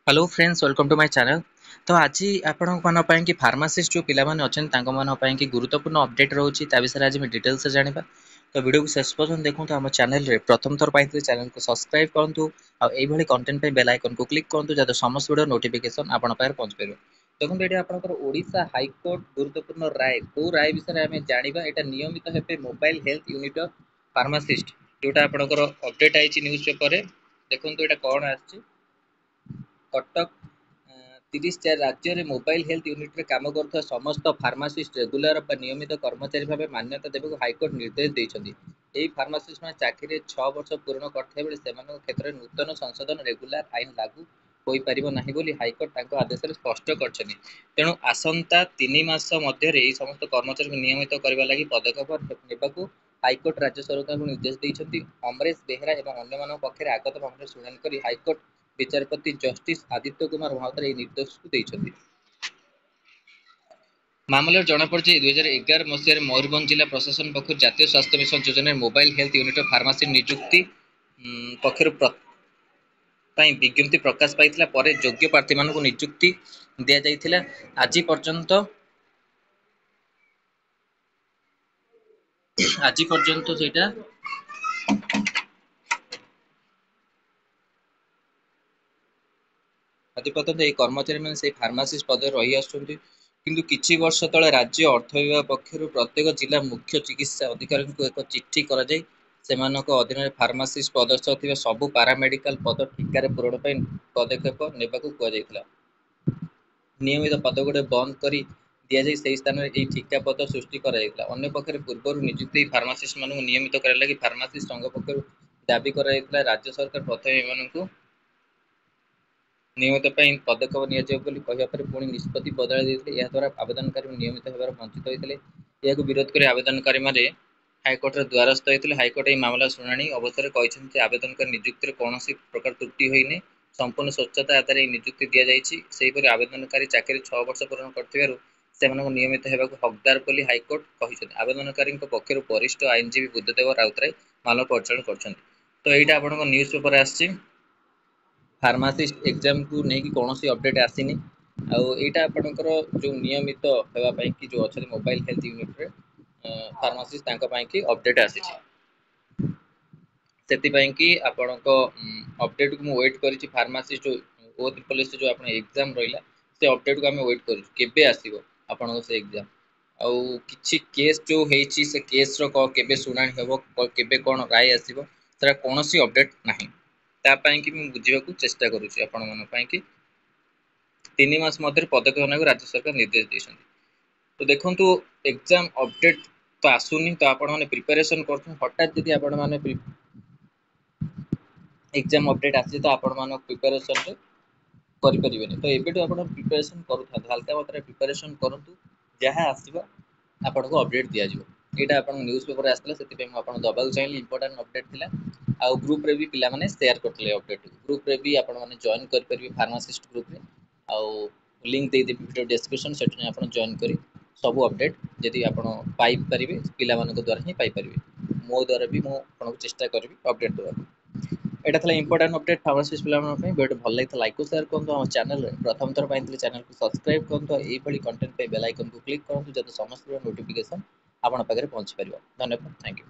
Hello friends welcome to my channel. तो आज आपण मन कि फार्मासिस्ट जो पिला माने अछन तांको मन कि गुरुत्वपूर्ण अपडेट रोची ता विषय आज मैं डिटेल से जानिबा। तो वीडियो को शेष पर्यंत देखु तो हम चैनल रे प्रथम थर पाइते चैनल को सब्सक्राइब करंतु आ एई भली कंटेंट पे बेल आइकन को क्लिक करंतु जद समस्त वीडियो नोटिफिकेशन आपण पार पहुंच परिबो। देखो एटी आपनकर ओडिशा हाई कोर्ट गुरुत्वपूर्ण राय को राय विषय में जानिबा। एटा नियमित हेबे मोबाइल हेल्थ यूनिट फार्मासिस्ट जोटा आपनकर अपडेट आइची न्यूज़ पेपर रे। देखंतु एटा कोन आछि कटक 34 राज्य में मोबाइल हेल्थ यूनिट रे काम कर समस्त फार्मासिस्ट रेगुलर नियमित कर्मचारी भाव मान्यता देवाक हाइकोर्ट निर्देश देइछन्ति। एही फार्मासिस्ट मान चाकरी 6 वर्ष पूर्ण करथिबा बेले सेमानक क्षेत्र में नूतन संशोधन रेगुलर आईन लागू होई परिबो नाही बोली हाइकोर्ट तांको आदेश रे स्पष्ट करछन्ति। तेणु आसंता 3 मास मध्य रे एही समस्त कर्मचारी को नियमित करबा लागि पदक्षेप नेबाकू हाइकोर्ट राज्य सरकार को निर्देश देइछन्ति। अमरेश बेहरा एवं अन्य मानक पक्षरे आगत मामला शुनानी करी हाइकोर्ट विचारपति जस्टिस आदित्य कुमार महातर यह निर्देश को देइछन्ति। मामलार जनापड़ी 2011 मसीह मयूरभंज जिला प्रशासन पक्ष जातीय स्वास्थ्य मिशन योजना मोबाइल हेल्थ यूनिट फार्मासी नियुक्ति पक्षर विज्ञप्ति प्रकाश पाइथिला परे योग्य प्रार्थी मानक नियुक्ति दिया जाइथिला। आज पर्यंत सेटा आज पर्यंत ये कर्मचारी मैंने से फार्मासिस्ट पद रही आसुछन्ति। किंतु किछि वर्ष तले राज्य अर्थ विभाग पक्षर प्रत्येक जिला मुख्य चिकित्सा अधिकारी को एक चिट्ठी करा जाय सेमानक अधीन फार्मासिस्ट पदस्थ थिबा सबु पारामेडिकल पद ठिकार पूरण पई पदक्षेप नेबाकू कुआ जायतिला। नियमित पद गुडे बंद करी दिया जाय सेही स्थान रे एही ठिका पद सृष्टि करा जायतिला। अन्य पक्षरे पूर्व नियुक्ति फार्मासिस्ट मानक नियमित करा लागि फार्मासिस्ट संघ पक्षर दाबी करा जायतिला। राज्य सरकार प्रथमे एमानकू नियमित पदक्षेप निया पुणी निष्पत्ति बदल द्वारा आवेदनकारी नियमित होकर वंचित होते। यह विरोध कर आवेदनकारी माने हाइकोर्ट द्वारस्थ होते। हाइकोर्ट यह मामला शुणाणी अवसर कहते आवेदनकारी नियुक्ति कौन प्रकार त्रुटि होनी संपूर्ण स्वच्छता आधार नियुक्ति दि जापरि आवेदनकारी चाकरी 6 वर्ष पूर्ण कर नियमित होगा हकदार बोली हाइकोर्ट कहते। आवेदनकारी पक्षर वरिष्ठ आईनजीवी बुद्धदेव राउतराय मामला परिचालन कर। तो यहाँ आप न्यूज पेपर आसी फार्मासिस्ट एग्जाम को लेकिन कौन सी अपडेट आसीनी आईटा आपणकर जो नियमित होगापी कि जो अच्छे मोबाइल हेल्थ यूनिट रे फार्मासिस्ट की अपडेट आसी कि आपणक अपडेट को वेट करी फार्मासिस्ट ओ ट्रिपल एस जो आप एग्जाम रहा से अपडेट को आम वेट कर आसो आपण से एग्जाम आउ किछि केस जो होती से केस केबे शुणाणी हम केबे कौन राय आसो तार कौन सी अपडेट नहीं तापाई कि मैं बुझा चेष्टा करुँची आपण मन कि 3 मास मध्य पदक्षेप ने राज्य सरकार निर्देश देते। तो देखो एग्जाम अपडेट तो आसुनी तो आपण मैंने प्रिपेरेसन कर हठात जदि आपण मैंने एग्जाम अपडेट आसी तो आपण मान प्रिपेरेसन करें तो एबेटू आप प्रिपेरेसन करूँ हल्का मात्रा प्रिपेरेसन करूँ जहाँ आसो आपन को अपडेट दिया यहाँ आप न्यूज पेपर आसला से दबाक चाहिए इंपोर्टाट अपडेट थिला। आउ ग्रुप रे भी पिला माने शेयर करते अपडेट ग्रुप रे भी आपण माने जॉइन कर परिबे फार्मासिस्ट ग्रुप रे आउ लिंक दे देबी वीडियो डिस्क्रिप्शन सेट आपण जॉइन करी सब अपडेट जदि आपण पाई परिबे पिला मानक द्वारा ही पाई परिबे मो द्वारा भी मो आपन चेष्टा करबी अपडेट देबा। एटा थला इंपोर्टेंट अपडेट फार्मासिस्ट पिला मन पे वीडियो भल लागित लाइक को शेयर करंतु हम चैनल रे प्रथम थर पाइले चैनल को सब्सक्राइब करंतु एई भली कंटेंट पे बेल आइकन को क्लिक करंतु जत समस्त नोटिफिकेशन आपण पाखरे पहुंच परिबो। धन्यवाद, थैंक यू।